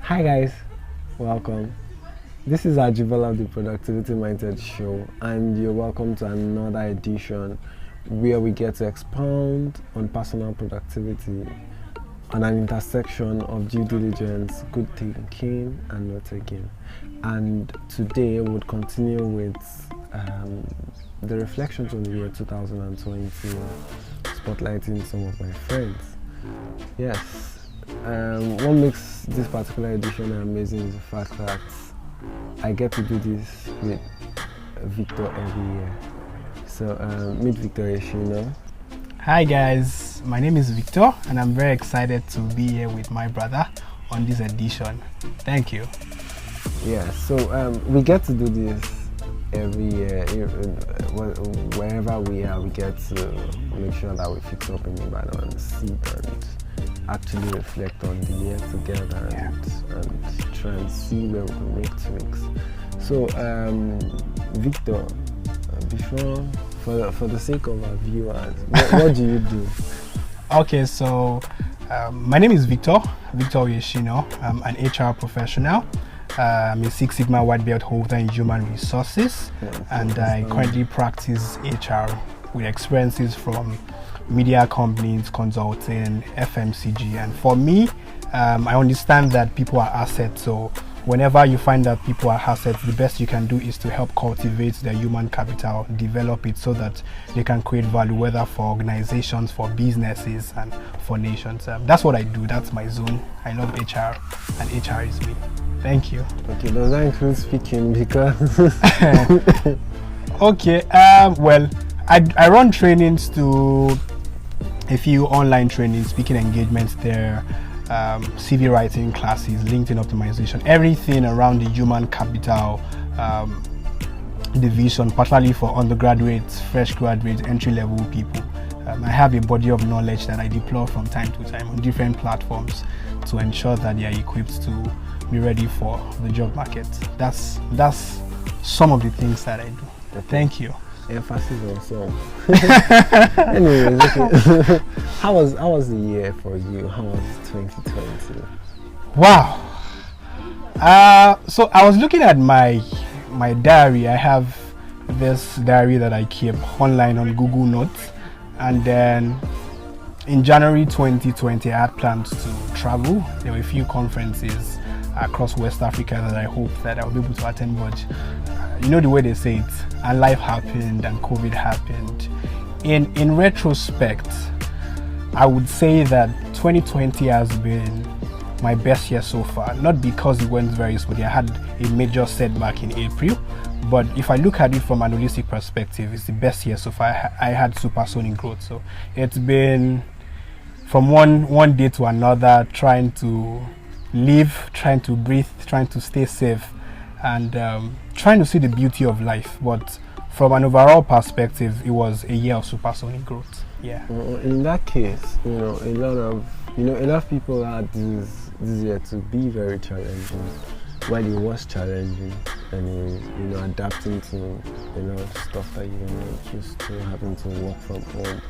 Hi guys, welcome. This is AJIBOLA, the Productivity Mindset Show, and you're welcome to another edition where we get to expound on personal productivity on an intersection of due diligence, good thinking, and note taking. And today we'll continue with the reflections on the year 2020, spotlighting some of my friends. Yes. What makes this particular edition amazing is the fact that I get to do this with Victor every year. So meet Victor Oyesina. Hi guys, my name is Victor and I'm very excited to be here with my brother on this edition. Thank you. Yeah, so we get to do this every year. Wherever we are, we get to make sure that we fix up in the Ibadan and sit and actually reflect on the year together and try and see where we can make tweaks. So Victor, before for the sake of our viewers, what do you do? Okay, so my name is Victor Oyesina. I'm an HR professional. I'm a Six Sigma white belt holder in human resources, and I currently practice HR with experiences from media companies, consulting, FMCG. And for me, I understand that people are assets. So whenever you find that people are assets, the best you can do is to help cultivate their human capital, develop it so that they can create value, whether for organizations, for businesses, and for nations. That's what I do. That's my zone. I love HR, and HR is me. Thank you. Okay, does that include speaking? Because okay, well, I run trainings to a few online trainings, speaking engagements there, CV writing classes, LinkedIn optimization, everything around the human capital division, particularly for undergraduates, fresh graduates, entry-level people. I have a body of knowledge that I deploy from time to time on different platforms to ensure that they are equipped to be ready for the job market. That's some of the things that I do. Okay. Thank you. Emphasis on some. Anyways, okay. How was the year for you? How was 2020? Wow. So I was looking at my diary. I have this diary that I keep online on Google Notes, and then in January 2020 I had plans to travel. There were a few conferences across West Africa that I hoped that I would be able to attend, but you know the way they say it, and life happened and COVID happened. In retrospect, I would say that 2020 has been my best year so far, not because it went very smoothly. I had a major setback in April, but if I look at it from an holistic perspective, it's the best year so far. I had supersonic growth, so it's been from one day to another, trying to live, trying to breathe, trying to stay safe, and trying to see the beauty of life. But from an overall perspective, it was a year of supersonic growth. Yeah. In that case, a lot of people had this year to be very challenging. While it was challenging, and adapting to stuff that you're not used to, having to work from home.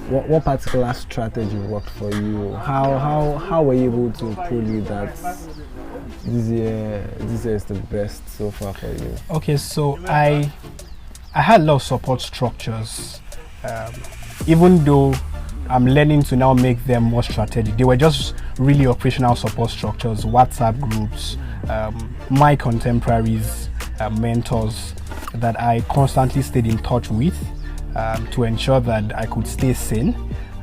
What particular strategy worked for you? How were you able to pull it that this year is the best so far for you? Okay, so I had a lot of support structures. Even though I'm learning to now make them more strategic, they were just really operational support structures, WhatsApp groups, my contemporaries, mentors that I constantly stayed in touch with. To ensure that I could stay sane,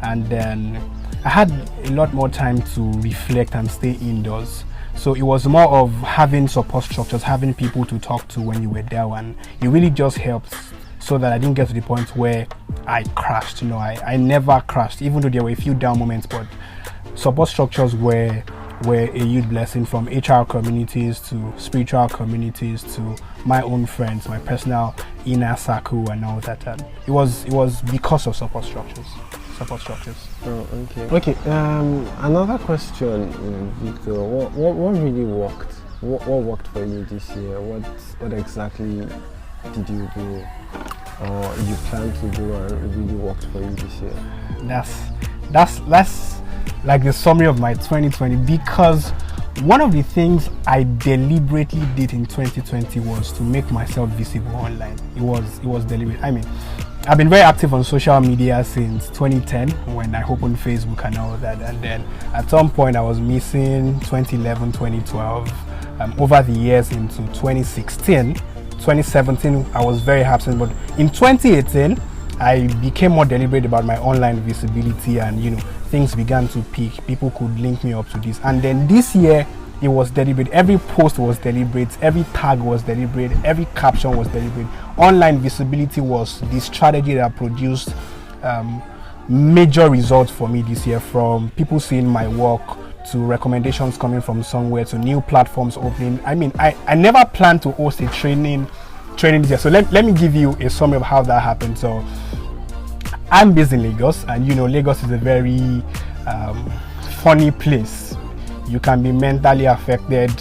and then I had a lot more time to reflect and stay indoors. So it was more of having support structures, having people to talk to when you were there, and it really just helped so that I didn't get to the point where I crashed. I never crashed, even though there were a few down moments, but support structures were a huge blessing, from HR communities to spiritual communities to my own friends, my personal inner circle and all that. It was because of support structures. Oh, okay. Okay. Another question, Victor. What really worked? What worked for you this year? What exactly did you do, or you plan to do, and really worked for you this year? That's like the summary of my 2020, because one of the things I deliberately did in 2020 was to make myself visible online. It was deliberate. I mean, I've been very active on social media since 2010 when I opened Facebook and all that, and then at some point I was missing 2011, 2012. Over the years into 2016, 2017 I was very absent, but in 2018 I became more deliberate about my online visibility, and things began to peak. People could link me up to this, and then this year it was deliberate. Every post was deliberate, every tag was deliberate, every caption was deliberate. Online visibility was the strategy that produced major results for me this year, from people seeing my work to recommendations coming from somewhere to new platforms opening. I mean, I never planned to host a training this year. So let me give you a summary of how that happened. So I'm based in Lagos, and Lagos is a very funny place. You can be mentally affected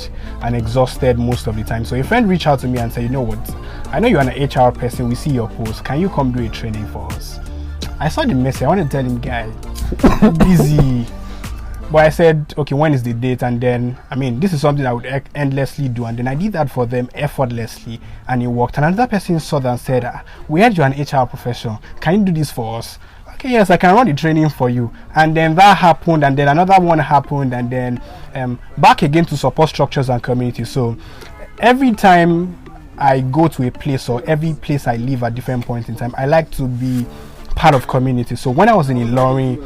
and exhausted most of the time. So a friend reached out to me and said, you know what, I know you're an HR person, we see your post, can you come do a training for us? I saw the message. I want to tell him, guy, busy. But I said, okay, when is the date? And then, this is something I would endlessly do. And then I did that for them effortlessly, and it worked. And another person saw that and said, we heard you're an HR professional. Can you do this for us? Okay, yes, I can run the training for you. And then that happened, and then another one happened, and then back again to support structures and communities. So every time I go to a place, or every place I live at different points in time, I like to be part of community. So when I was in Ilorin,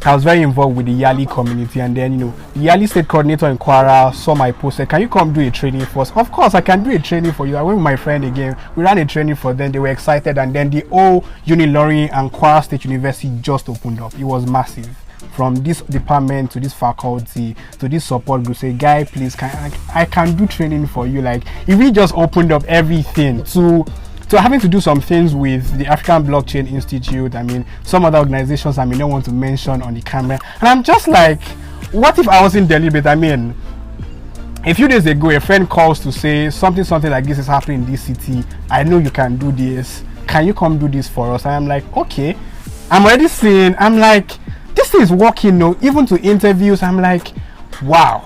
I was very involved with the Yali community, and then the Yali state coordinator in Kwara saw my post, said, can you come do a training for us? Of course I can do a training for you. I went with my friend again, we ran a training for them, they were excited, and then the whole Ilorin and Kwara State University just opened up. It was massive. From this department to this faculty to this support group, say, guy, please, I can do training for you. Like, if we just opened up everything to having to do some things with the African Blockchain Institute, some other organizations I may not want to mention on the camera, and I'm just like, what if I wasn't deliberate? A few days ago, a friend calls to say something like this is happening in this city. I know you can do this. Can you come do this for us? And I'm like, okay. I'm already seeing. I'm like, this thing is working. No, even to interviews. I'm like, wow.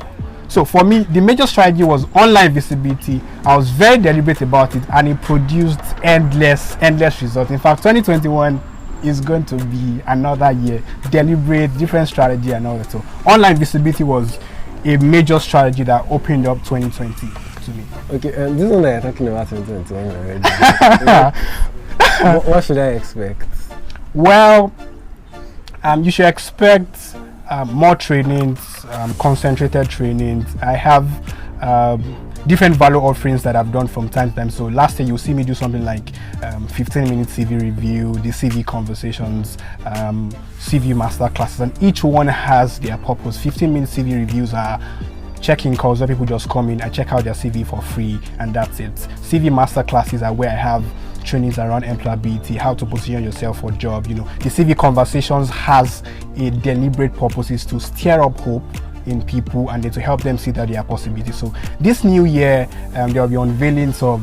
So for me, the major strategy was online visibility. I was very deliberate about it, and it produced endless results. In fact, 2021 is going to be another year, deliberate, different strategy and all that. So online visibility was a major strategy that opened up 2020 to me. Okay, this one that you're talking about 2021 already. What should I expect? Well, you should expect more trainings, concentrated trainings. I have different value offerings that I've done from time to time. So last year you'll see me do something like 15-minute CV review, the CV conversations, CV master classes, and each one has their purpose. 15-minute CV reviews are check-in calls where people just come in, I check out their CV for free, and that's it. CV master classes are where I have trainings around employability, how to position yourself for job. The CV conversations has a deliberate purpose, is to stir up hope in people and then to help them see that there are possibilities. So this new year, there will be unveilings of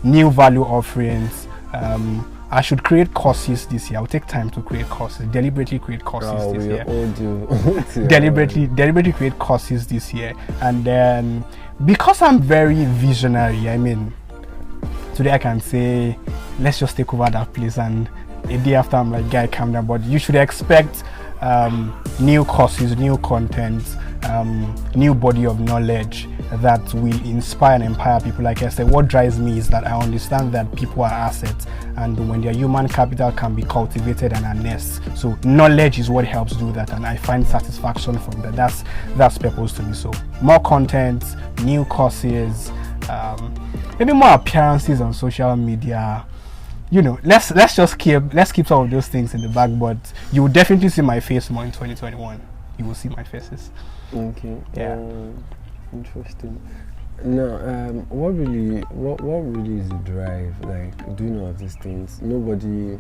new value offerings. I should create courses this year. I'll take time to create courses, deliberately create courses this year. All do. deliberately create courses this year. And then, because I'm very visionary, today I can say, let's just take over that place, and a day after I'm like, guy, calm down. But you should expect new courses, new content, new body of knowledge that will inspire and empower people. Like I said, what drives me is that I understand that people are assets, and when their human capital can be cultivated and harnessed, so knowledge is what helps do that, and I find satisfaction from that. That's purpose to me. So more content, new courses, maybe more appearances on social media. Let's keep some of those things in the back, but you will definitely see my face more in 2021. You will see my faces. Okay. Yeah. Interesting. Now, what really is the drive? Like doing all these things. Nobody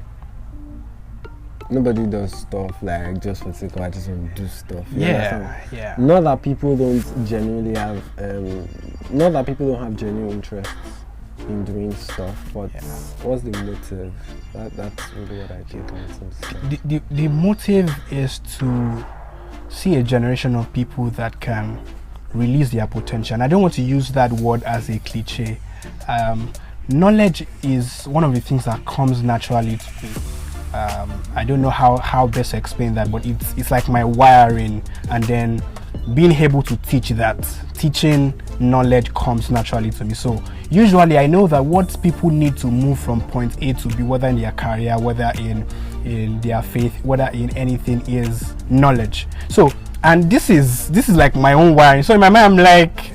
does stuff like just for the sake of I just want to do stuff. Yeah. Not that people don't genuinely have, not that people don't have genuine interest in doing stuff, but what's the motive? That's really what I think on the motive is to see a generation of people that can release their potential. And I don't want to use that word as a cliche. Knowledge is one of the things that comes naturally to me. I don't know how best to explain that, but it's like my wiring, and then being able to teach that. Teaching knowledge comes naturally to me. So usually I know that what people need to move from point A to B, whether in their career, whether in their faith, whether in anything, is knowledge. So, and this is like my own wiring. So in my mind I'm like,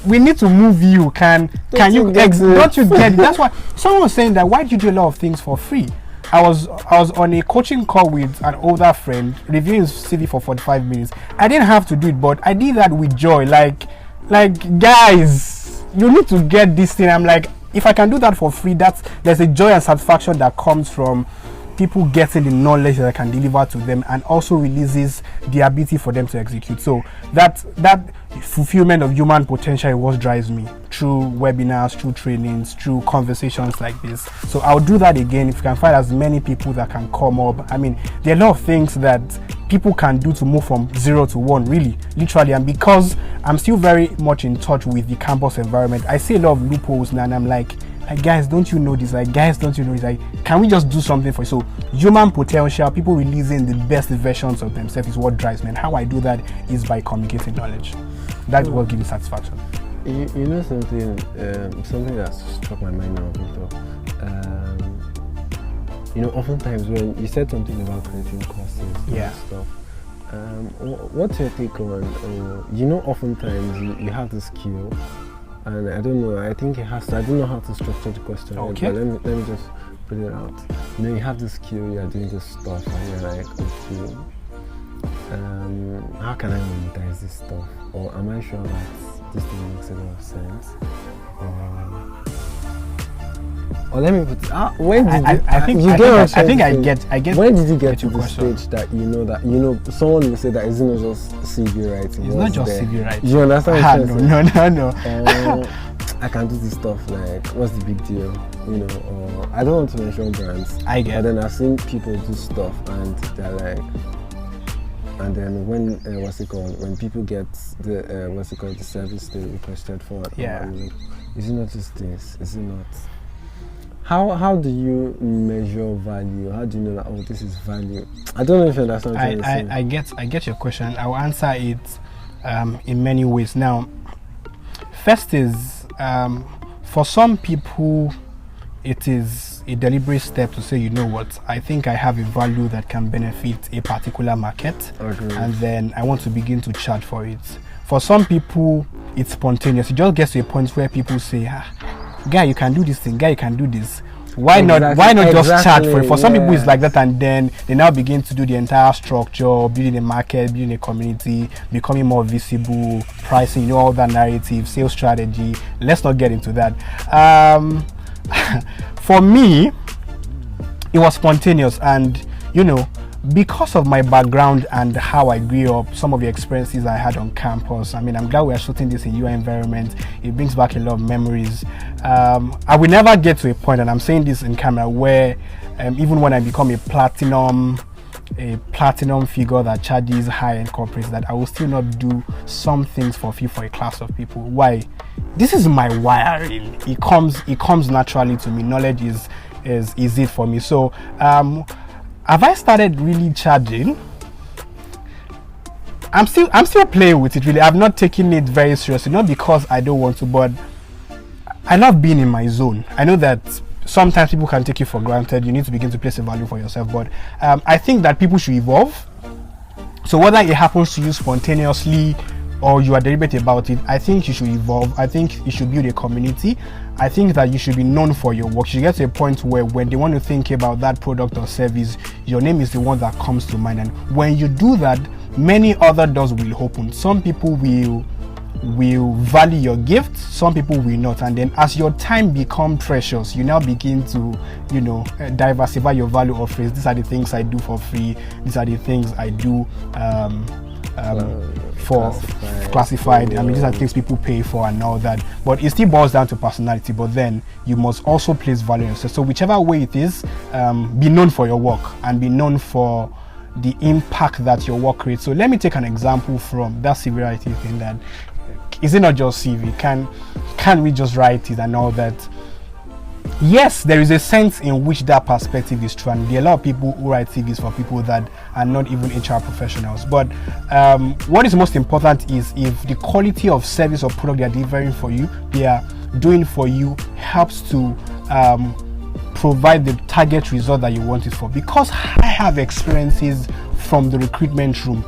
we need to move you. Don't you get it? That's why someone was saying that, why do you do a lot of things for free? I was on a coaching call with an older friend reviewing his CV for 45 minutes. I didn't have to do it, but I did that with joy. Like guys, you need to get this thing. I'm like, if I can do that for free, there's a joy and satisfaction that comes from people getting the knowledge that I can deliver to them, and also releases the ability for them to execute. So that fulfillment of human potential is what drives me, through webinars, through trainings, through conversations like this. So I'll do that again if you can find as many people that can come up. I mean, there are a lot of things that people can do to move from 0 to 1, really, literally. And because I'm still very much in touch with the campus environment, I see a lot of loopholes now, and I'm like, guys, don't you know this? Guys, don't you know this? Can we just do something for you? So human potential, people releasing the best versions of themselves, is what drives me. And how I do that is by communicating knowledge. That's what gives me satisfaction. You know something that struck my mind now, Victor. Oftentimes when you said something about creating courses and stuff, what's your take on, oftentimes you have the skill, and I don't know, I think it has to, I don't know how to structure the question, okay. But let me just put it out. You have the skill, you're doing this stuff, and you're like, okay, how can I monetize this stuff? Or am I sure that this thing makes a lot of sense? Or let me put it, when did I get. When did you get to the stage that someone will say that it's not just CV writing? It's not just CV writing. You understand? No. I can do this stuff. Like, what's the big deal? Or I don't want to mention brands. I get. But then I've seen people do stuff, and they're like, and then when when people get the the service they requested for, like, is it not just this? Is it not? How do you measure value? How do you know that this is value? I don't know if you understand what I'm saying. I get your question. I will answer it in many ways. Now, first is for some people it is a deliberate step to say, you know what, I think I have a value that can benefit a particular market, and then I want to begin to charge for it. For some people it's spontaneous. It just gets to a point where people say, guy, you can do this thing, guy, you can do this. Why not just charge for it? For some people it's like that, and then they now begin to do the entire structure, building a market, building a community, becoming more visible, pricing, all that narrative, sales strategy. Let's not get into that. For me, it was spontaneous, and because of my background and how I grew up, some of the experiences I had on campus, I'm glad we are shooting this in your environment. It brings back a lot of memories. I will never get to a point, and I'm saying this in camera, where even when I become a platinum figure that charges high-end corporates, that I will still not do some things for free for a class of people. Why? This is my wiring. It comes naturally to me. Knowledge is it for me. So have I started really charging? I'm still playing with it, really. I've not taken it very seriously, not because I don't want to, but I love being in my zone. I know that sometimes people can take you for granted. You need to begin to place a value for yourself, but I think that people should evolve. So whether it happens to you spontaneously or you are deliberate about it, I think you should evolve. I think you should build a community. I think that you should be known for your work. You should get to a point where when they want to think about that product or service, your name is the one that comes to mind. And when you do that, many other doors will open. Some people will value your gift, some people will not. And then as your time becomes precious, you now begin to diversify your value offerings. These are the things I do for free. These are the things I do for classified. These are things people pay for and all that. But it still boils down to personality. But then you must also place value in yourself. So whichever way it is, be known for your work and be known for the impact that your work creates. So let me take an example from that severity thing. That Is it not just CV? Can we just write it and all that? Yes, there is a sense in which that perspective is true, and there are a lot of people who write CVs for people that are not even HR professionals. But what is most important is if the quality of service or product they are delivering for you, they are doing for you, helps to provide the target result that you want it for. Because I have experiences from the recruitment room.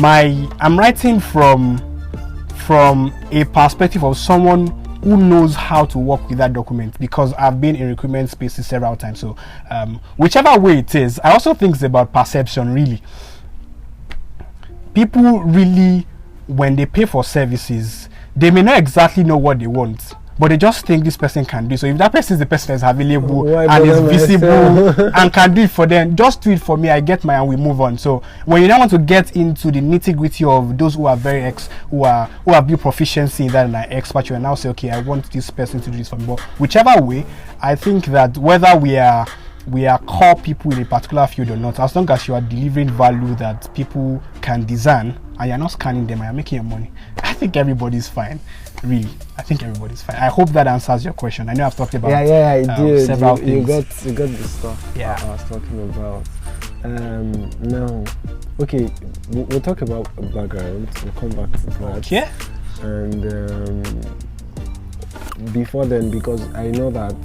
I'm writing from a perspective of someone who knows how to work with that document, because I've been in recruitment spaces several times. So whichever way it is, I also think it's about perception, really. People really, when they pay for services, they may not exactly know what they want, but they just think this person can do. So if that person is the person that's available and is visible and can do it for them, just do it for me, I get my, and we move on. So when you now want to get into the nitty-gritty of those who are very who have built proficiency in that and are expert, you now say, okay, I want this person to do this for me. But whichever way, I think that whether we are core people in a particular field or not, as long as you are delivering value that people can discern and you're not scanning them and you're making your money, I think everybody's fine. Really, I think everybody's fine. I hope that answers your question. I know I've talked about several things. You got the stuff I was talking about. Now, okay, we'll talk about background. We'll come back to that. Okay. And before then, because I know that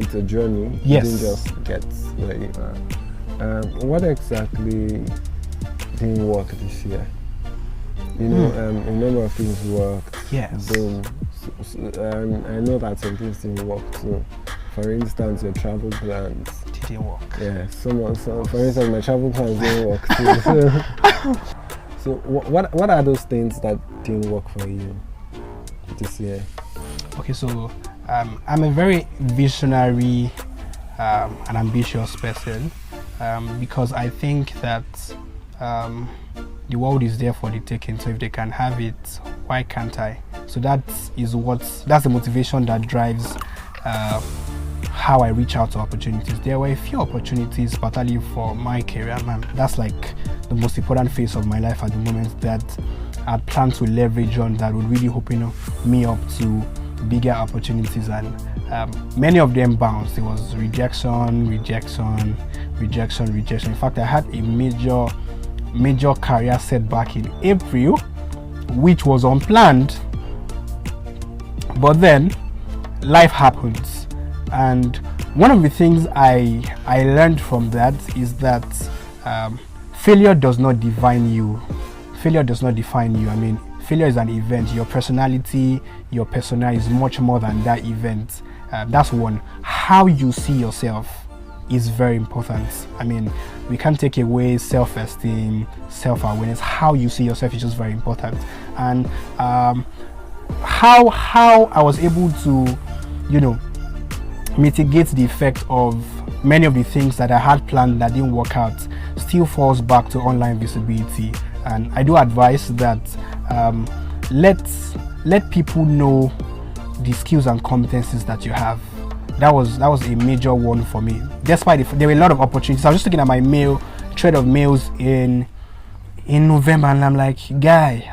it's a journey. Yes. You didn't just get where you are. What exactly didn't work this year? You know, a number of things worked. Yes. Boom. I know that some things didn't work too. For instance, your travel plans didn't work. Yeah. For instance, my travel plans didn't work too. So what are those things that didn't work for you this year? Okay, so I'm a very visionary and ambitious person, because I think that the world is there for the taking. So if they can have it, why can't I? So that's the motivation that drives how I reach out to opportunities. There were a few opportunities, particularly for my career, man. That's like the most important phase of my life at the moment that I plan to leverage on, that would really open me up to bigger opportunities, and many of them bounced. It was rejection. In fact, I had a major career setback in April, which was unplanned, but then life happens. And one of the things I learned from that is that failure does not define you. I mean, failure is an event. Your personality, your persona is much more than that event. That's one. How you see yourself is very important. I mean, we can't take away self-esteem, self-awareness. How you see yourself is just very important. And how I was able to, mitigate the effect of many of the things that I had planned that didn't work out still falls back to online visibility. And I do advise that let people know the skills and competencies that you have. That was a major one for me. Despite there were a lot of opportunities. I was just looking at my thread of mails in November, and I'm like, guy,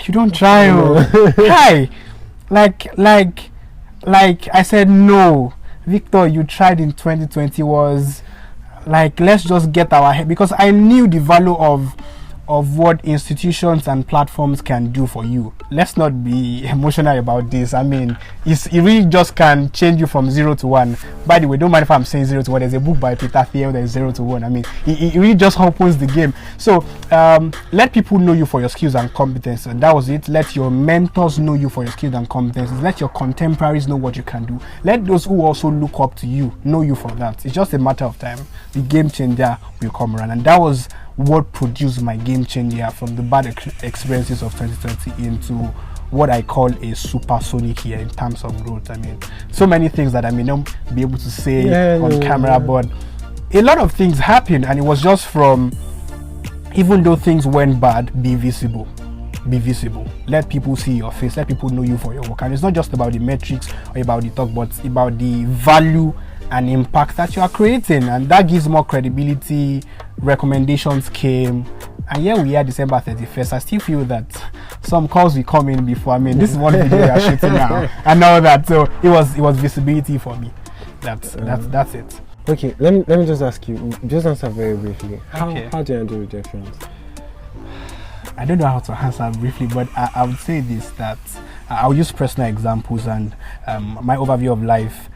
you don't try, guy, like I said, no, Victor, you tried in 2020. Was like, let's just get our head, because I knew the value of what institutions and platforms can do for you. Let's not be emotional about this. I mean, it really just can change you from 0 to 1. By the way, don't mind if I'm saying 0 to 1. There's a book by Peter Thiel that is 0 to 1. I mean, it really just opens the game. So let people know you for your skills and competences. And that was it. Let your mentors know you for your skills and competences. Let your contemporaries know what you can do. Let those who also look up to you know you for that. It's just a matter of time. The game changer will come around. And that was what produced my game changer from the bad experiences of 2020 into what I call a supersonic year in terms of growth. I mean, so many things that I may not be able to say on camera, but a lot of things happened, and it was just from, even though things went bad, be visible. Let people see your face, let people know you for your work. And it's not just about the metrics or about the talk, but about the value and impact that you are creating, and that gives more credibility. Recommendations came, and here we are, December 31st. I still feel that some calls will come in before. I mean, this is one video we are shooting now, and all that. So it was visibility for me. That's it. Okay, let me just ask you, just answer very briefly. How do you handle rejections? I don't know how to answer briefly, but I would say this, that I'll use personal examples and my overview of life.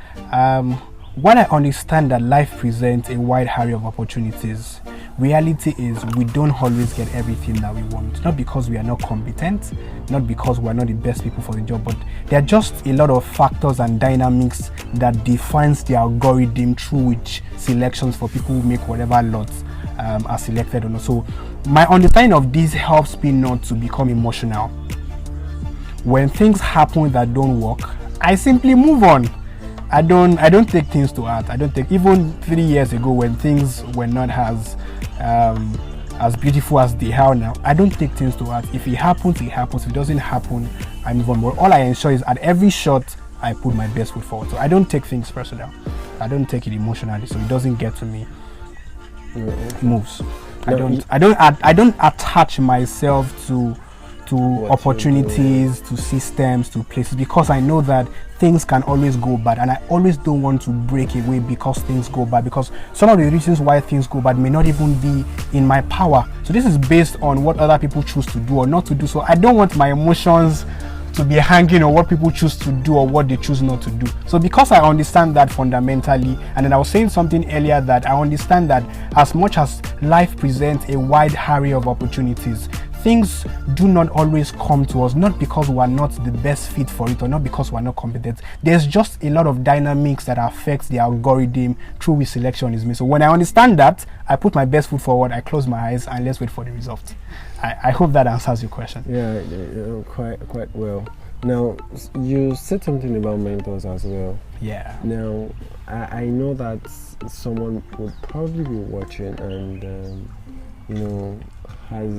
When I understand that life presents a wide array of opportunities, reality is we don't always get everything that we want. Not because we are not competent, not because we are not the best people for the job, but there are just a lot of factors and dynamics that defines the algorithm through which selections for people who make whatever lots are selected or not. So my understanding of this helps me not to become emotional. When things happen that don't work, I simply move on. I don't take things to heart. I don't take, even 3 years ago when things were not as beautiful as they are now, I don't take things to heart. If it happens, it happens. If it doesn't happen, I move on. But all I ensure is at every shot, I put my best foot forward. So I don't take things personal. I don't take it emotionally, so it doesn't get to me. It moves. I don't attach myself to opportunities, to systems, to places, because I know that things can always go bad, and I always don't want to break away because things go bad, because some of the reasons why things go bad may not even be in my power. So this is based on what other people choose to do or not to do. So I don't want my emotions to be hanging on what people choose to do or what they choose not to do. So because I understand that fundamentally, and then I was saying something earlier, that I understand that as much as life presents a wide array of opportunities, things do not always come to us, not because we are not the best fit for it or not because we are not competent. There's just a lot of dynamics that affects the algorithm through which selection is made. So when I understand that, I put my best foot forward, I close my eyes, and let's wait for the result. I hope that answers your question. Yeah, quite well. Now, you said something about mentors as well. Yeah. Now, I know that someone would probably be watching and, has,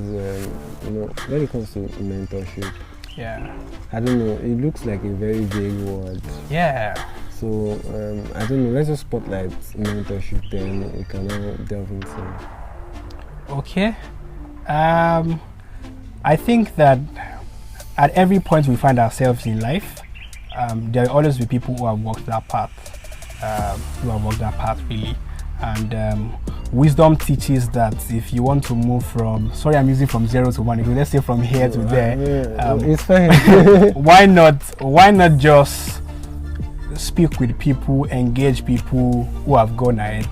when it comes to mentorship, yeah, I don't know, it looks like a very vague word. Yeah. So, I don't know, let's just spotlight mentorship, then we can now delve into. Okay. I think that at every point we find ourselves in life, there will always be people who have walked that path, really. And wisdom teaches that if you want to move from, I'm using from 0 to 1, let's say from here to there, it's fine. why not just speak with people, engage people who have gone ahead,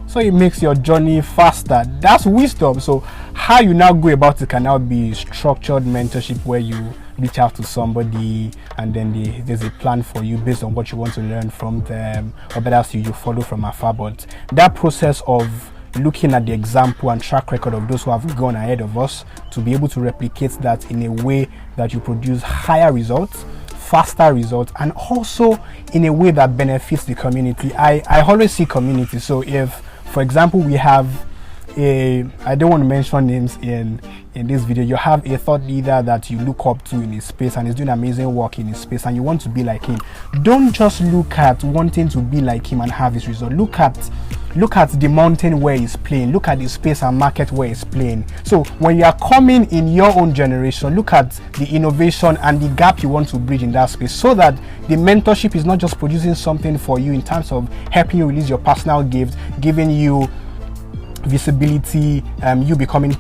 so it makes your journey faster. That's wisdom. So how you now go about it can now be structured mentorship, where you reach out to somebody and then there's a plan for you based on what you want to learn from them, or better still, you follow from afar. But that process of looking at the example and track record of those who have gone ahead of us, to be able to replicate that in a way that you produce higher results, faster results, and also in a way that benefits the community. I always see community. So if, for example, we have I don't want to mention names in this video, you have a thought leader that you look up to in his space and is doing amazing work in his space, and you want to be like him. Don't just look at wanting to be like him and have his result. Look at the mountain where he's playing. Look at the space and market where he's playing. So when you are coming in your own generation, look at the innovation and the gap you want to bridge in that space, so that the mentorship is not just producing something for you in terms of helping you release your personal gift, giving you visibility, you becoming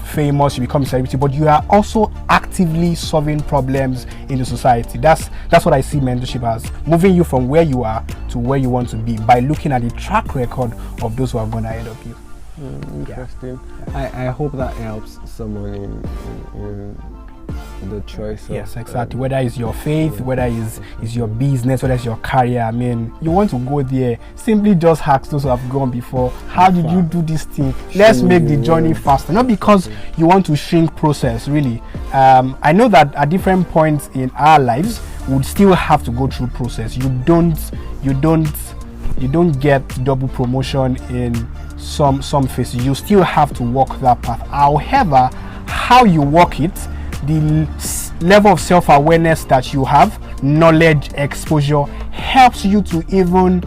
famous, you become a celebrity, but you are also actively solving problems in the society. That's what I see mentorship as, moving you from where you are to where you want to be by looking at the track record of those who have gone ahead of you. Interesting. Yeah. I hope that helps someone in the choice of, yes, exactly. Whether it's your faith, whether it's your business, whether it's your career. I mean, you want to go there, simply just ask those who have gone before, how did you do this thing? Let's make the journey faster. Not because you want to shrink process, really. I know that at different points in our lives, we would still have to go through process. You don't get double promotion in some phases. You still have to walk that path. However, how you walk it, the level of self-awareness that you have, knowledge, exposure, helps you to even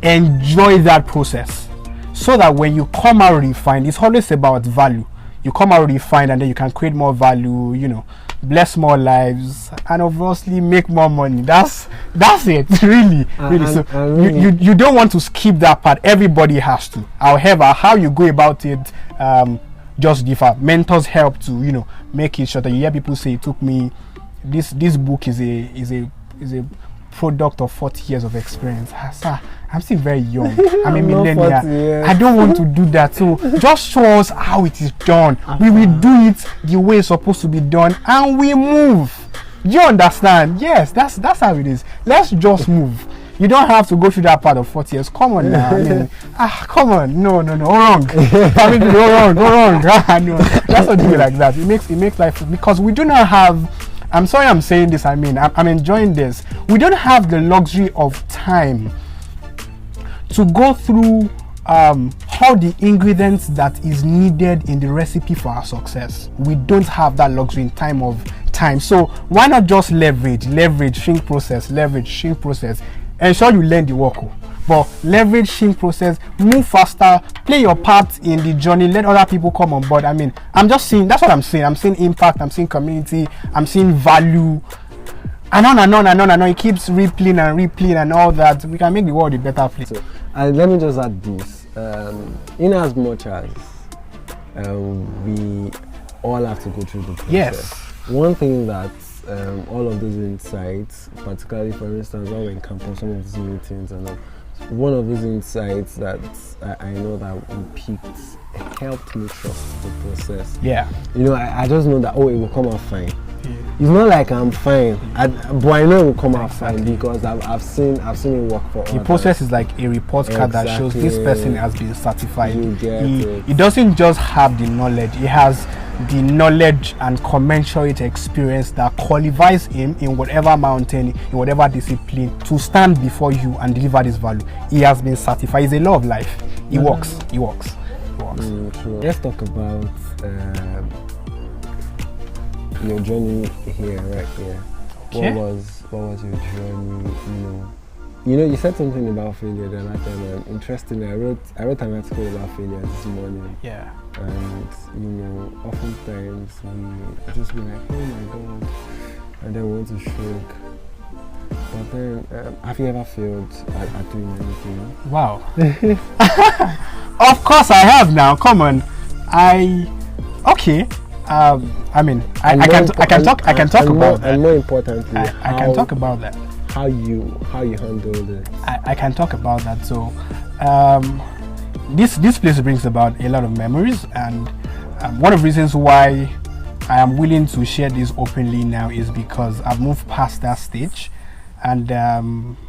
enjoy that process, so that when you come out refined, it's always about value. you come out refined, and then you can create more value, bless more lives, and obviously make more money. That's it, really. You don't want to skip that part. Everybody has to. However, how you go about it just differ. Mentors help to make it shorter. You hear people say it took me. This book is a product of 40 years of experience. Sir, I'm still very young. I'm a millennial. I don't want to do that. So just show us how it is done. We will do it the way it's supposed to be done, and we move. Do you understand? Yes, that's how it is. Let's just move. You don't have to go through that part of 40 years. Come on now. Come on. No. Wrong. Go wrong. No, let's not do it like that. It makes life, because we do not have. I'm sorry I'm saying this. I'm enjoying this. We don't have the luxury of time to go through all the ingredients that is needed in the recipe for our success. We don't have that luxury in time. So why not just leverage, shrink process, ensure you learn the work, but leverage, shrink process, move faster, play your part in the journey, let other people come on board. I'm just seeing, that's what I'm saying. I'm seeing impact, I'm seeing community, I'm seeing value, and on and on. It keeps replaying and all that. We can make the world a better place. So, let me just add this. In as much as we all have to go through the process. Yes. One thing that all of those insights, particularly for instance when we encounter some of these meetings and all, one of those insights that I know that we picked helped me trust the process. Yeah. I just know that it will come out fine. It's not like I'm fine, but I know it will come out fine because I've seen it work for others. The process is like a report card that shows this person has been certified. He doesn't just have the knowledge, he has the knowledge and commensurate experience that qualifies him in whatever mountain, in whatever discipline, to stand before you and deliver this value. He has been certified. It's a law of life. It works. True. Let's talk about your journey here, right here. Okay. What was your journey? You said something about failure the other time, and interestingly, I wrote an article about failure this morning. Yeah. And oftentimes we just be like, oh my god, and then we want to shrink. But then, have you ever failed at doing anything? Wow. Of course I have. Now, come on. I can talk about that. And more importantly, I can talk about that. How you handled it. I can talk about that. So, this place brings about a lot of memories, and one of the reasons why I am willing to share this openly now is because I've moved past that stage, and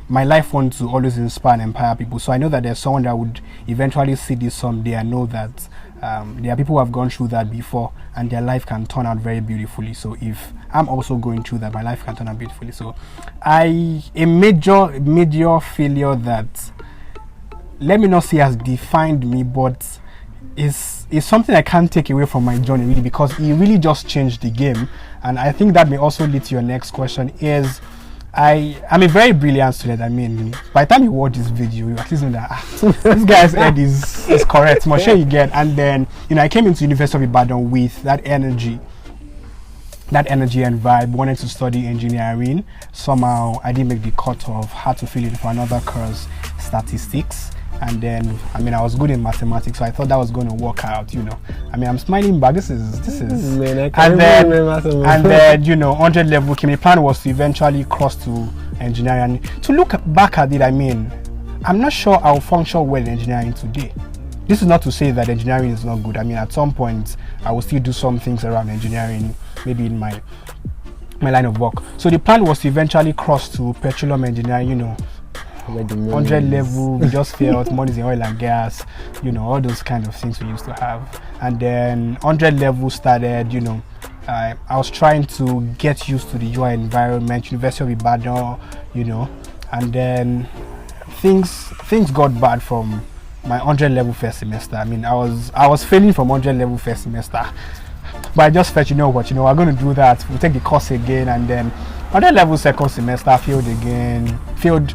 my life wants to always inspire and empower people. So I know that there's someone that would eventually see this someday and know that there are people who have gone through that before and their life can turn out very beautifully. So if I'm also going through that, my life can turn out beautifully. So a major failure that, let me not say has defined me, but is something I can't take away from my journey, really, because it really just changed the game. And I think that may also lead to your next question. Is I'm a very brilliant student. By the time you watch this video, you at least know that this guy's head is correct. I'm sure you get. And then I came into University of Ibadan with that energy and vibe, wanted to study engineering. Somehow I didn't make the cutoff, had to fill in for another course, statistics. And then I was good in mathematics, so I thought that was going to work out. I'm smiling back. This is man, and then 100 level came. The plan was to eventually cross to engineering. To look back at it, I'm not sure I'll function well in engineering today. This is not to say that engineering is not good. At some point I will still do some things around engineering, maybe in my line of work. So the plan was to eventually cross to petroleum engineering, 100 level, we just failed, money's in oil and gas, all those kind of things we used to have. And then 100 level started, I was trying to get used to the UI environment, University of Ibadan, and then things got bad from my 100 level first semester. I was failing from 100 level first semester, but I just felt, we're going to do that, we'll take the course again. And then 100 level second semester, failed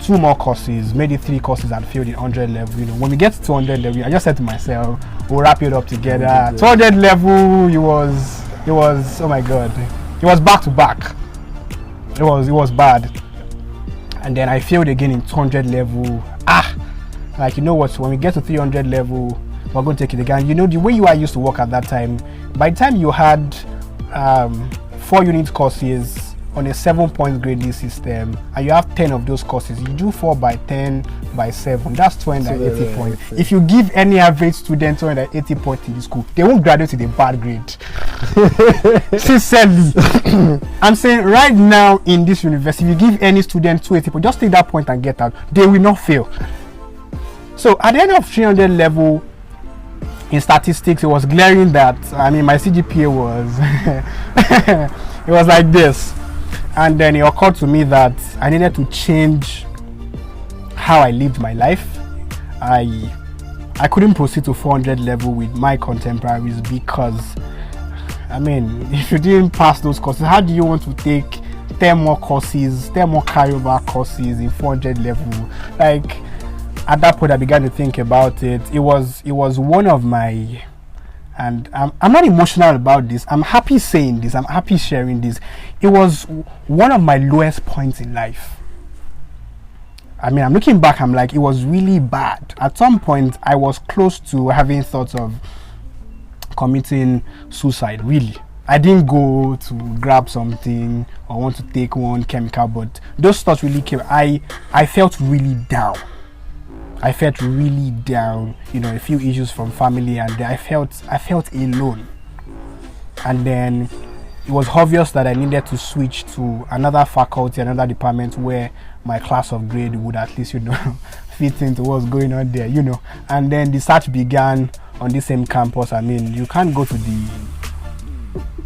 2 more courses, maybe 3 courses and failed in 100 level. You know, when we get to 200 level, I just said to myself, we'll wrap it up together. 200 level, it was oh my god, it was back to back. It was bad. And then I failed again in 200 level. Like, you know what, when we get to 300 level, we're going to take it again. You know, the way you are used to work at that time, by the time you had 4 unit courses on a 7-point grading system, and you have 10 of those courses, you do 4 by 10 by 7, that's 280 points. If you give any average student 280 points in the school, they won't graduate with a bad grade. Sincerely, I'm saying right now in this university, if you give any student 280 points, just take that point and get out, they will not fail. So at the end of 300 level in statistics, it was glaring that, I mean, my CGPA was it was like this. And then it occurred to me that I needed to change how I lived my life. I couldn't proceed to 400 level with my contemporaries because, I mean, if you didn't pass those courses, how do you want to take 10 more courses, 10 more carryover courses in 400 level? Like, at that point I began to think about it. It was one of my, and I'm not emotional about this, I'm happy saying this, I'm happy sharing this, it was one of my lowest points in life. I mean, I'm looking back, I'm like, it was really bad. At some point I was close to having thoughts of committing suicide, really. I didn't go to grab something or want to take one chemical, but those thoughts really came. I felt really down. I felt really down, you know, a few issues from family, and I felt alone. And then it was obvious that I needed to switch to another faculty, another department where my class of grade would at least, you know, fit into what's going on there, you know. And then the search began on the same campus. I mean, you can't go to the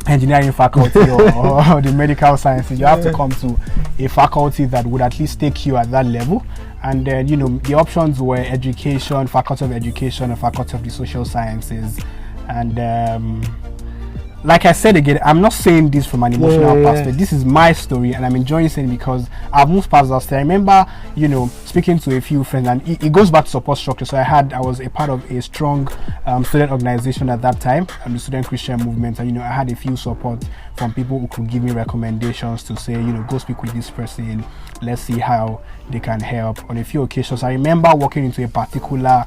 engineering faculty or the medical sciences. You have to come to a faculty that would at least take you at that level. And then, you know, the options were education, faculty of education, and faculty of the social sciences. And like I said again, I'm not saying this from an emotional perspective. This is my story, and I'm enjoying saying it because I've moved past that stage. I remember, you know, speaking to a few friends, and it goes back to support structure. So I was a part of a strong student organization at that time, the Student Christian Movement, and, you know, I had a few support from people who could give me recommendations to say, you know, go speak with this person, let's see how they can help. On a few occasions, I remember walking into a particular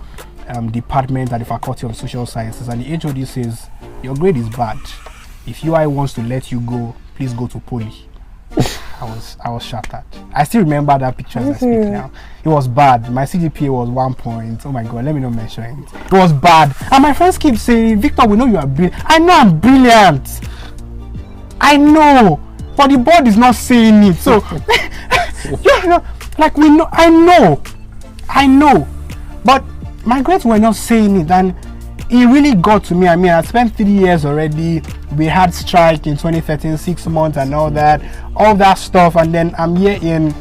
department at the Faculty of Social Sciences, and the HOD says, your grade is bad. If UI wants to let you go, please go to Poly. I was shattered. I still remember that picture as I speak now. It was bad. My CGPA was 1 point. Oh my god, let me not mention it. It was bad. And my friends keep saying, Victor, we know you are brilliant. I know I'm brilliant. I know. But the board is not saying it. So, you know, like we know, I know. But my grades were not saying it, and it really got to me. I mean, I spent 3 years already. We had strike in 2013, 6 months and all that stuff, and then I'm here in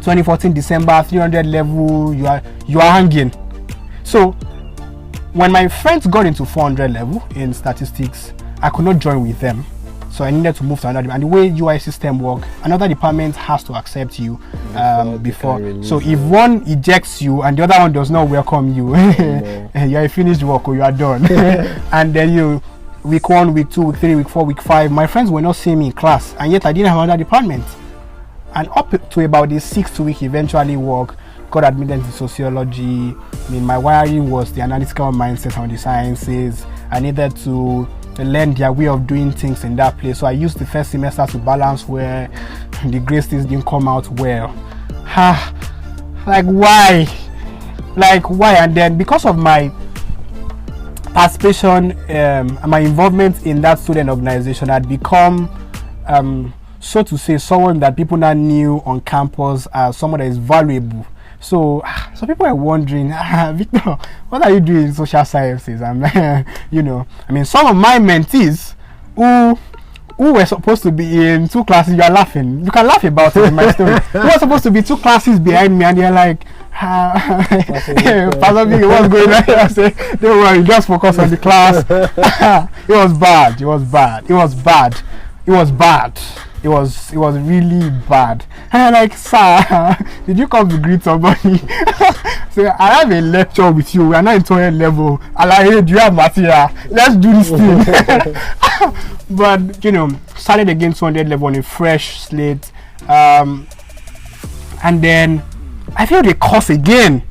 2014 December, 300 level. You are hanging. So when my friends got into 400 level in statistics, I could not join with them. So I needed to move to another department. And the way UI system works, another department has to accept you before. So if one ejects you and the other one does not welcome you, you are finished work or you are done. And then week 1, week 2, week 3, week 4, week 5, my friends were not seeing me in class, and yet I didn't have another department. And up to about the 6th week, eventually got admitted into sociology. I mean, my wiring was the analytical mindset on the sciences. I needed to learn their way of doing things in that place. So I used the first semester to balance where the grades didn't come out well. Like why? And then because of my participation, my involvement in that student organization, I'd become, so to say, someone that people now knew on campus as someone that is valuable. So people are wondering, Victor, what are you doing in social sciences? And you know, I mean, some of my mentees who were supposed to be in 2 classes, you are laughing. You can laugh about it in my story. Who were supposed to be 2 classes behind me, and they're like, Pastor Vic, what's going on? I said, don't worry, just focus on the class. It was bad. it was really bad. And I'm like, sir, did you come to greet somebody? So I have a lecture with you. We are not in 20 level. I'm like, hey, do you have material? Let's do this thing. But started again 200 level on a fresh slate. And then I failed the course again.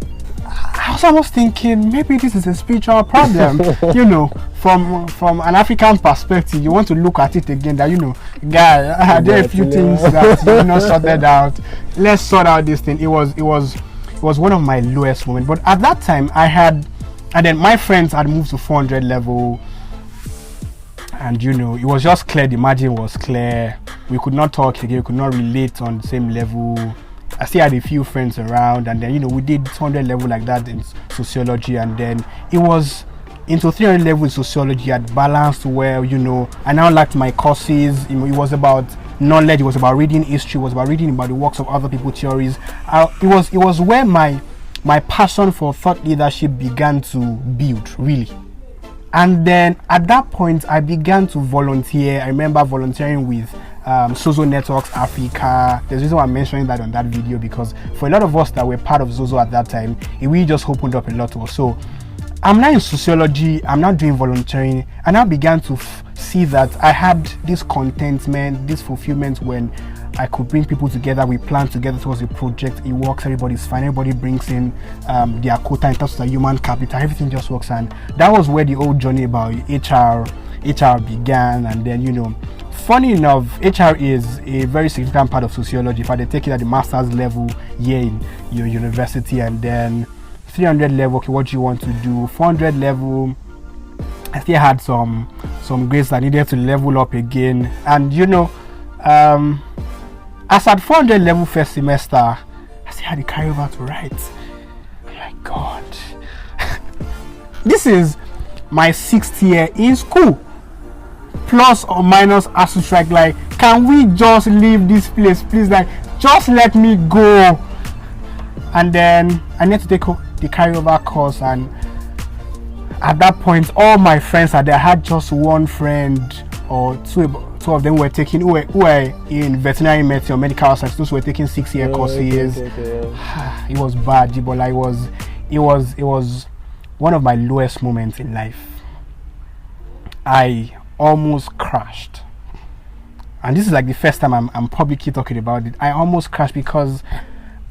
I was almost thinking maybe this is a spiritual problem. From an African perspective, you want to look at it again. That guy, there are a few things that you not sorted out. Let's sort out this thing. It was one of my lowest moments. But at that time, and then my friends had moved to 400 level, and it was just clear. The margin was clear. We could not talk again. We could not relate on the same level. I still had a few friends around, and then we did 200 level like that in sociology, and then it was into 300 level in sociology. Had balanced well. I now liked my courses. It was about knowledge. It was about reading history. It was about reading about the works of other people's theories. It was where my passion for thought leadership began to build, really. And then at that point, I began to volunteer. I remember volunteering with Zozo Networks Africa. There's a reason why I'm mentioning that on that video, because for a lot of us that were part of Zozo at that time, it really just opened up a lot to us. So I'm now in sociology. I'm now doing volunteering, and I began to see that I had this contentment, this fulfillment when I could bring people together. We plan together towards a project. It works. Everybody's fine. Everybody brings in their quota in terms of the human capital. Everything just works, and that was where the whole journey about HR began. And then funny enough, HR is a very significant part of sociology. If I take it at the master's level here in your university, and then 300 level, okay, what do you want to do? 400 level, I still had some grades that needed to level up again. And as at 400 level first semester, I still had to carry over to write. Oh my God. This is my 6th year in school. Plus or minus as to strike, like, can we just leave this place, please? Like, just let me go. And then I need to take the carryover course, and at that point, all my friends are there. I had just one friend or two of them were taking who were in veterinary medicine or medical science. Those were taking 6-year courses. It was bad, AJIBOLA. It was one of my lowest moments in life. I almost crashed, and this is like the first time I'm publicly talking about it. I almost crashed because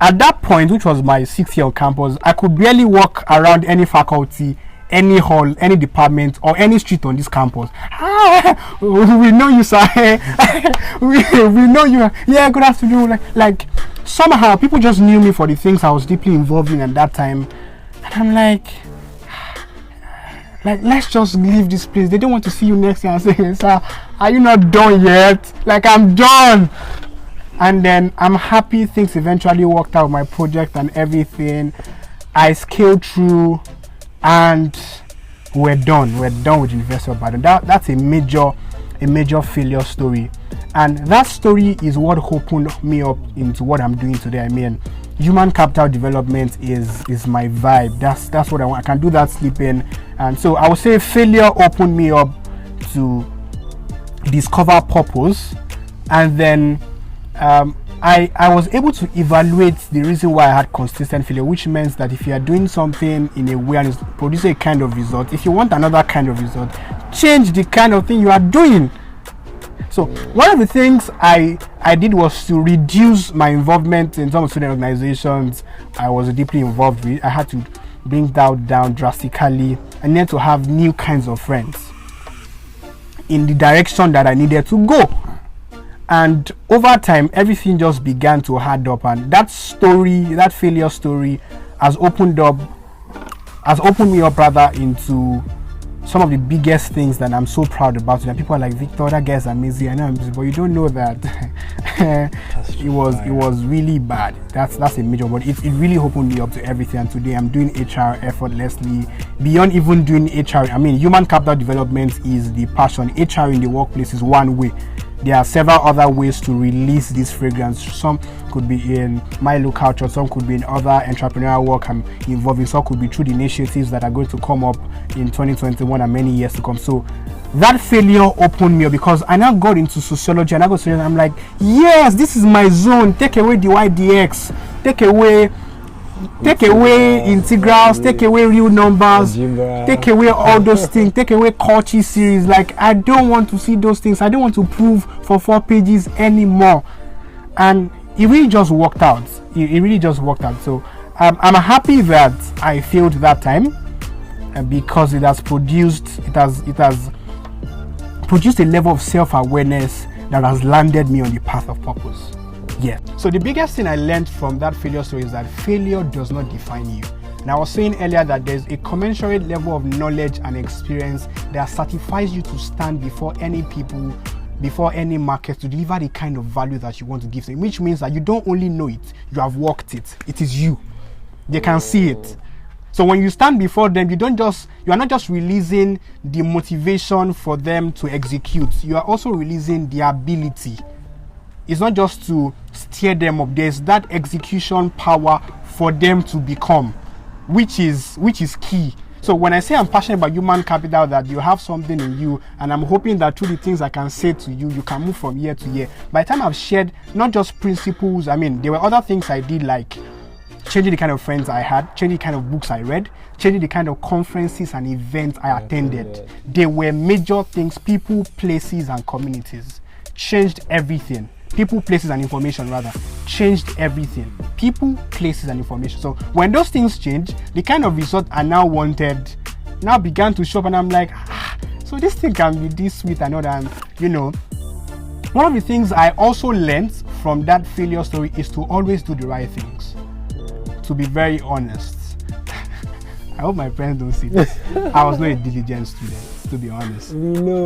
at that point, which was my 6th year on campus, I could barely walk around any faculty, any hall, any department, or any street on this campus. We know you, sir. we know you. Yeah, good afternoon. Like somehow people just knew me for the things I was deeply involved in at that time, and I'm like, let's just leave this place. They don't want to see you next year and say, sir, are you not done yet? Like, I'm done. And then I'm happy things eventually worked out, my project and everything. I scaled through, and we're done with University of Ibadan. That's a major failure story, and that story is what opened me up into what I'm doing today. I mean, human capital development is my vibe. That's what I want. I can do that sleeping. And so I would say failure opened me up to discover purpose, and then I was able to evaluate the reason why I had consistent failure, which means that if you are doing something in a way and it's producing a kind of result, if you want another kind of result, change the kind of thing you are doing. So one of the things I did was to reduce my involvement in some student organizations I was deeply involved with. I had to bring that down drastically, and then to have new kinds of friends in the direction that I needed to go. And over time, everything just began to add up, and that failure story has opened me up rather into some of the biggest things that I'm so proud about. And people are like, Victor, that guy's amazing. I know I'm busy, but you don't know that it was really bad. That's a major, but it really opened me up to everything. And today I'm doing HR effortlessly. Beyond even doing HR, I mean, human capital development is the passion. HR in the workplace is one way. There are several other ways to release this fragrance. Some could be in my local church, some could be in other entrepreneurial work I'm involved in, some could be through the initiatives that are going to come up in 2021 and many years to come. So that failure opened me up, because I now got into sociology, and I got to sociology, and I'm like, yes, this is my zone. Take away the ydx, take away integrals, take away real numbers, take away all those things, take away Cauchy series. Like, I don't want to see those things. I don't want to prove for 4 pages anymore. And it really just worked out. It really just worked out. So I'm happy that I failed that time, because it has produced a level of self-awareness that has landed me on the path of purpose. Yeah. So the biggest thing I learned from that failure story is that failure does not define you. And I was saying earlier that there's a commensurate level of knowledge and experience that certifies you to stand before any people, before any market, to deliver the kind of value that you want to give them, which means that you don't only know it, you have worked it. It is you. They can see it. So when you stand before them, you are not just releasing the motivation for them to execute, you are also releasing the ability. It's not just to steer them up, there's that execution power for them to become, which is key. So when I say I'm passionate about human capital, that you have something in you, and I'm hoping that through the things I can say to you, you can move from year to year. By the time I've shared not just principles, I mean, there were other things I did, like changing the kind of friends I had, changing the kind of books I read, changing the kind of conferences and events I attended. There were major things, people, places, and communities. Changed everything. People, places, and information, rather. Changed everything. People, places, and information. So when those things change, the kind of result I now wanted now began to show up, and I'm like, so this thing can be this sweet and all that. And, one of the things I also learned from that failure story is to always do the right things. To be very honest, I hope my friends don't see this. I was not a diligent student, to be honest. No.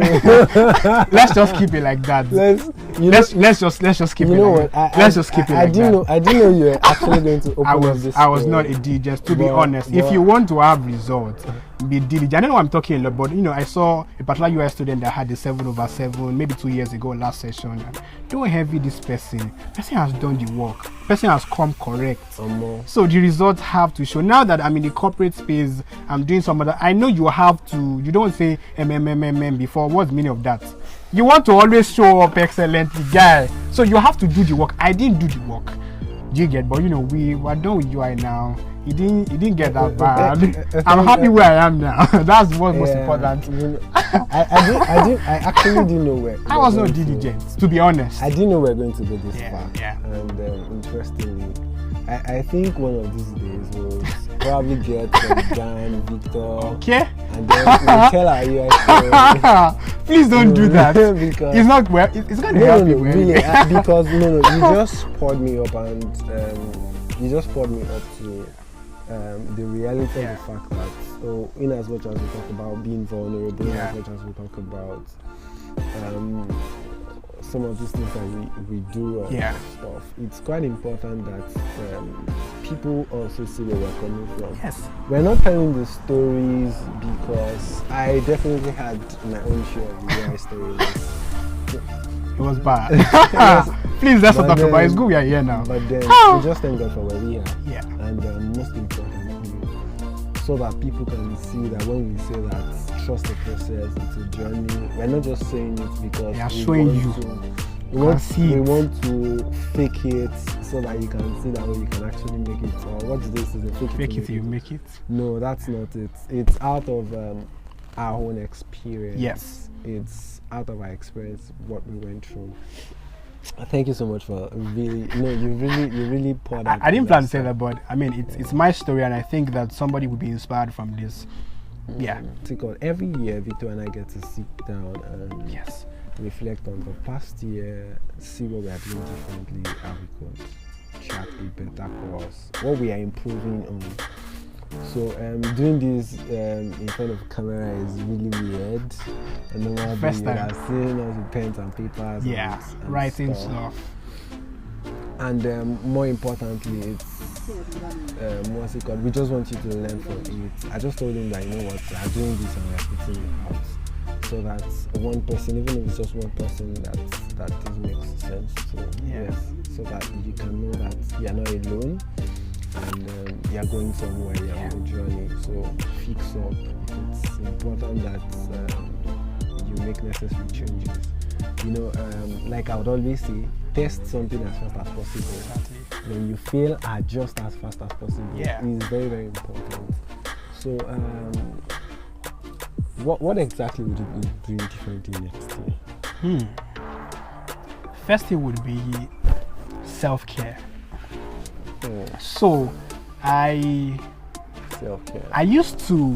Let's just keep it like that. Let's just keep it like that. Let's just keep it like that. I didn't know you were actually going to open up this. I was not a diligent, to be honest. If you want to have results, be diligent. I don't know what I'm talking about, but I saw a particular US student that had a 7/7 maybe 2 years ago, last session. And don't heavy this person. Person has done the work. Person has come correct. So the results have to show. Now that I'm in the corporate space, I'm doing some other. I know you have to. You don't say before. What's the meaning of that? You want to always show up excellently, guy. So you have to do the work. I didn't do the work. Do you get? But we were done with UI now. It didn't get that bad. I'm happy where I am now. That's what's most important. I actually didn't know where. I was not diligent, to be honest. I didn't know we were going to go this far. Yeah. And interestingly, I think one of these days we'll probably get Dan, Victor. Okay. And then we'll tell our UI story. Please don't do that. Because it's not well. It's going to help you. Really, because you just poured me up, and you just poured me up to the reality of the fact that, in as much as we talk about being vulnerable, in as much as we talk about some of these things that we do and stuff, it's quite important that people also see where we're coming from. Yes. We're not telling the stories because I definitely had my own share of the UI stories. It was bad. Please, let's not talk about it. It's good we are here now. But then we just thank God for where we are. Yeah. And most importantly, so that people can see that when we say that trust the process, it's a journey, we're not just saying it because we want to fake it so that you can see that you can actually make it. Or what's this? Is a fake it till you make it? No, that's not it. It's out of our own experience. Yes. It's out of our experience, what we went through. Thank you so much for you really poured out. I didn't plan to say that, but I mean, it's my story, and I think that somebody would be inspired from this. Yeah. Every year, Victor and I get to sit down and reflect on the past year, see what we are doing differently, how we could chart a better course, what we are improving on. So doing this in front of a camera is really weird. And normally we are seeing us with pens and papers. And writing stuff. And more importantly, it's what's it called? We just want you to learn from it. I just told him that we are doing this and we are putting it out, so that one person, even if it's just one person, that this makes sense. So so that you can know that you are not alone. And you're going somewhere, you're on a journey, so fix up. It's important that you make necessary changes. You know, like I would always say, test something as fast as possible. Exactly. When you fail, adjust as fast as possible. Yeah. It's very, very important. So, what exactly would you be doing differently next year? First thing would be self-care. Oh, So I self-care. used to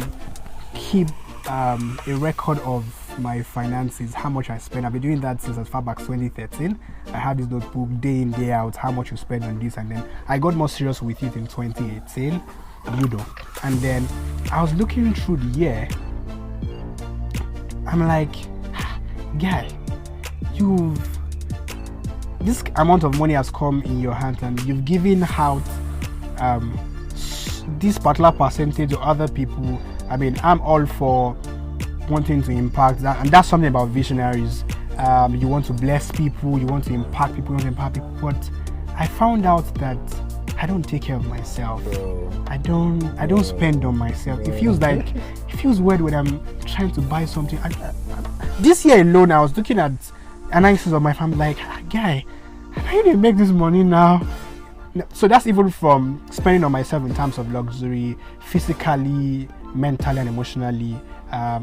keep a record of my finances, how much I spend. I've been doing that since as far back 2013. I had this notebook day in, day out, how much you spend on this, and then I got more serious with it in 2018, and then I was looking through the year. I'm like, guy, this amount of money has come in your hand and you've given out this particular percentage to other people. I mean, I'm all for wanting to impact that, and that's something about visionaries. You want to bless people, you want to impact people, but I found out that I don't take care of myself. I don't spend on myself. It feels weird when I'm trying to buy something. This year alone, I was looking at analysis of my family, like, guy, how do you make this money now? So that's even from spending on myself in terms of luxury, physically, mentally, and emotionally.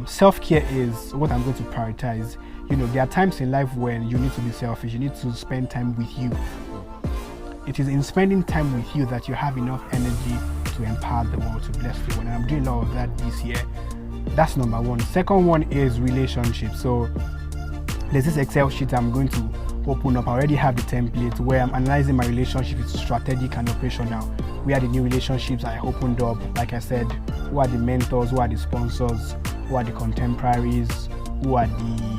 Self-care is what I'm going to prioritize. You know, there are times in life when you need to be selfish. You need to spend time with you. It is in spending time with you that you have enough energy to empower the world, to bless the world. And I'm doing a lot of that this year. That's number one. Second one is relationships. So there's this Excel sheet I'm going to open up. I already have the template where I'm analyzing my relationship. It's strategic and operational. Where are the new relationships I opened up? Like I said, who are the mentors? Who are the sponsors? Who are the contemporaries? Who are the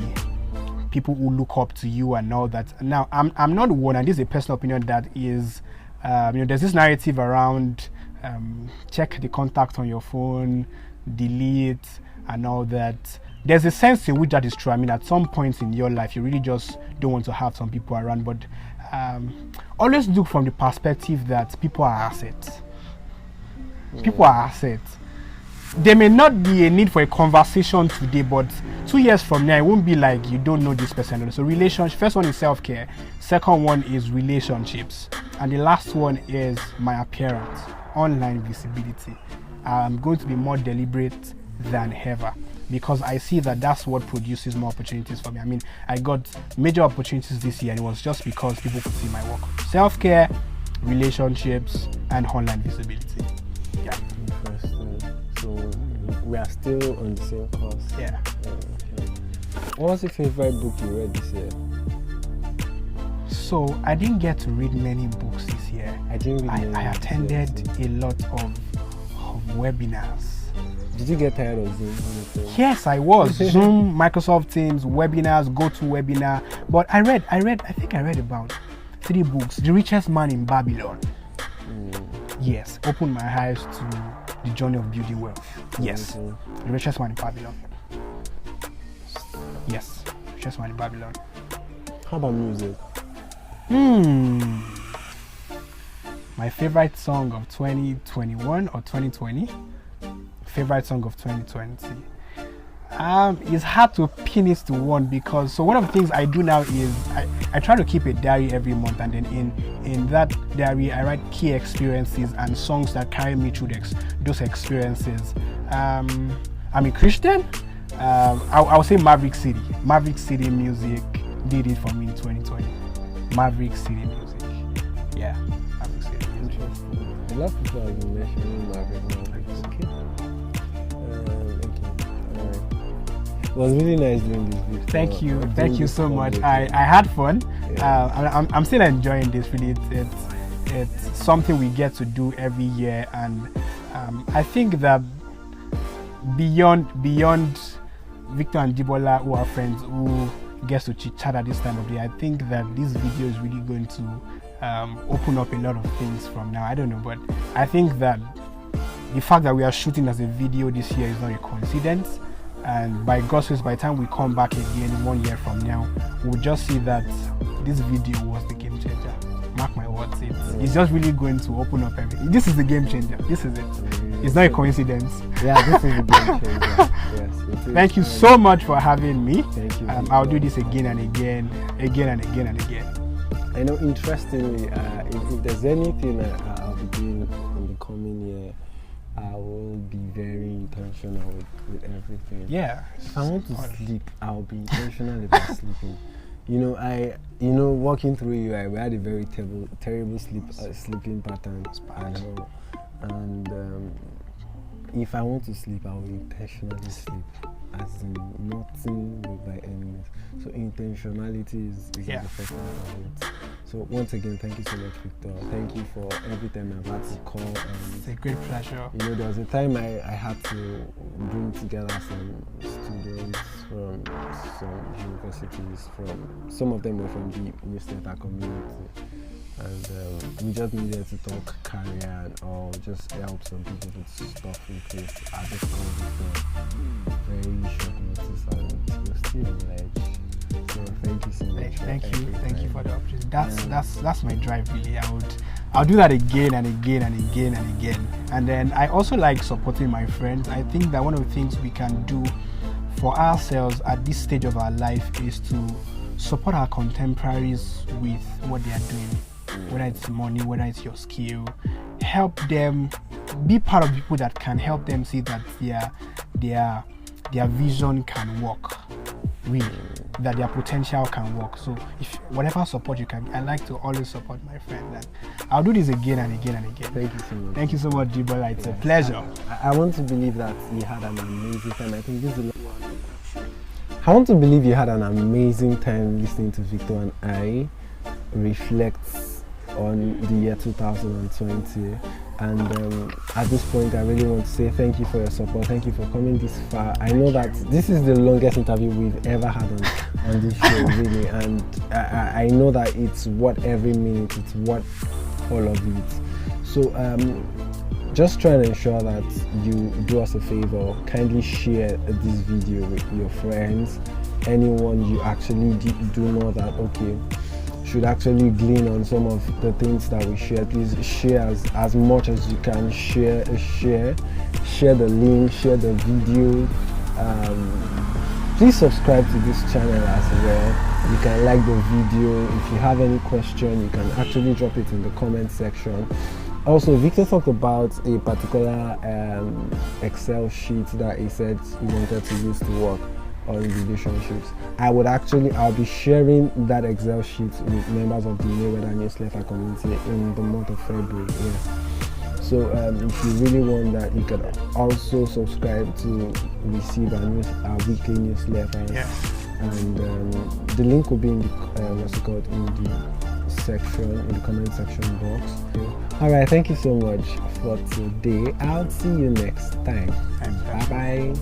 people who look up to you and all that? Now, I'm not one, and this is a personal opinion, that is, there's this narrative around check the contact on your phone, delete, and all that. There's a sense in which that is true. I mean, at some points in your life, you really just don't want to have some people around, but always look from the perspective that people are assets. People are assets. There may not be a need for a conversation today, but 2 years from now, it won't be like you don't know this person. So relationship, first one is self-care. Second one is relationships. And the last one is my appearance, online visibility. I'm going to be more deliberate than ever, because I see that that's what produces more opportunities for me. I mean, I got major opportunities this year, and it was just because people could see my work. Self-care, relationships, and online visibility. Yeah. Interesting. So we are still on the same course. Yeah. Okay. What was your favorite book you read this year? So I didn't get to read many books this year. I didn't read I attended a lot of webinars. Did you get tired of Zoom? Yes, I was. Zoom, Microsoft Teams, webinars, GoToWebinar. But I think I read about 3 books. The Richest Man in Babylon. Yes, opened my eyes to the journey of building wealth. Yes, The Richest Man in Babylon. Yes, Richest Man in Babylon. How about music? My favorite song of 2021 or 2020? Favorite song of 2020. It's hard to pin it to one, because so one of the things I do now is I try to keep a diary every month, and then in that diary I write key experiences and songs that carry me through those experiences. I'm a Christian. I'll say Maverick City music did it for me in 2020. Maverick City music. Yeah, Maverick City music. Interesting. A lot of people have been mentioning Maverick. Okay. It was really nice doing this video. Thank you so much. I had fun. Yeah. I'm still enjoying this. Really, it's something we get to do every year, and I think that beyond Victor and AJIBOLA, who are friends, who gets to chit chat at this time of day, I think that this video is really going to open up a lot of things from now. I don't know, but I think that the fact that we are shooting as a video this year is not a coincidence. And by God's grace, by the time we come back again 1 year from now, we'll just see that this video was the game changer. Mark my words, it's just really going to open up everything. This is the game changer. This is it. It's not a coincidence. Yeah, this is a game changer. Yes. Thank you so much for having me. Thank you. I'll do this again and again, again and again and again. I know, interestingly, if there's anything I'll be doing in the coming year, I will be very intentional with everything. Yeah. If I want to sleep, I'll be intentional about sleeping. Walking through UI, we had a very terrible sleeping pattern. And if I want to sleep, I will intentionally sleep, as in nothing with my enemies. So intentionality is the first thing about it. So once again, thank you so much, Victor. Thank you for every time I've had to call. It's a great pleasure. There was a time I had to bring together some students from some universities. Some of them were from the newsletter community. And we just needed to talk career and all, just help some people with stuff in case. I just called it very short notice, and we're still on edge. So thank you so much. Thank you for the opportunity. That's my drive, really. I'll do that again and again and again and again. And then I also like supporting my friends. I think that one of the things we can do for ourselves at this stage of our life is to support our contemporaries with what they are doing, whether it's money, whether it's your skill. Help them be part of people that can help them see that their vision can work, really, that their potential can work. So if whatever support you can, I like to always support my friend, and I'll do this again and again and again. Thank you so much. Thank you so much, AJIBOLA. It's a pleasure. I want to believe that you had an amazing time. I think this is I want to believe you had an amazing time listening to Victor and I reflect on the year 2020. And at this point, I really want to say thank you for your support. Thank you for coming this far. I know that this is the longest interview we've ever had on this show, really. And I know that it's worth every minute. It's worth all of it. So just try and ensure that you do us a favor. Kindly share this video with your friends. Anyone you actually do know that, okay, should actually glean on some of the things that we share. Please share as much as you can. Share the link, share the video. Please subscribe to this channel as well. You can like the video. If you have any question, you can actually drop it in the comment section. Also, Victor talked about a particular Excel sheet that he said he wanted to use to work on relationships. I'll be sharing that Excel sheet with members of the Mayweather newsletter community in the month of February. Yes. So if you really want that, you can also subscribe to receive our weekly newsletter. Yeah. And the link will be in the in the comment section box. All right, thank you so much for today. I'll see you next time. And bye bye.